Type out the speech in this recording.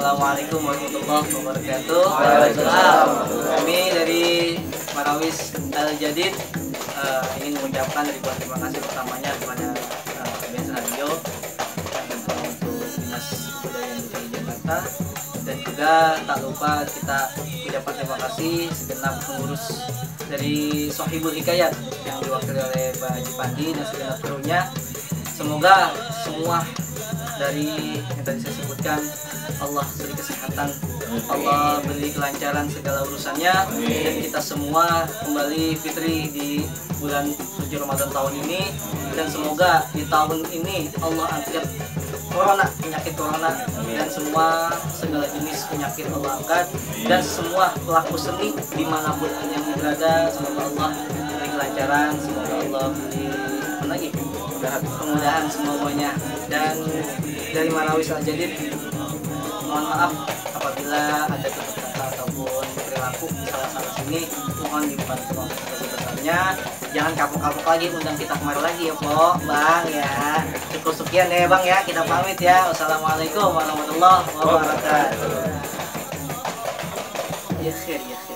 Assalamualaikum warahmatullahi wabarakatuh. Waalaikumsalam. Kami dari Marawis Al Jadid ingin mengucapkan ribuan terima kasih pertamanya kepada BNS Radio untuk Dinas Kebudayaan DKI Jakarta, dan juga tak lupa kita ucapkan terima kasih segenap pengurus dari Sohibul Hikayat yang diwakili oleh Pak Haji Pandi dan segenap krunya. Semoga semua dari yang tadi saya sebutkan Allah beri kesehatan, Allah beri kelancaran segala urusannya, dan kita semua kembali fitri di bulan suci Ramadan tahun ini. Dan semoga di tahun ini Allah angkat penyakit corona, dan semua segala jenis penyakit Allah angkat, dan semua pelaku seni dimanapun yang berada, semoga Allah beri kelancaran, semoga Allah beri kemudahan semuanya. Dan dari Marawis Al Jadid, mohon maaf apabila ada tutur kata ataupun perilaku salah sini, mohon dibantu sebesar-besarnya. Jangan kapok-kapok lagi undang kita kemari lagi ya Pok, Bang ya. Cukup sekian ya Bang ya, kita pamit ya. Wassalamualaikum warahmatullahi wabarakatuh. Ya khair ya.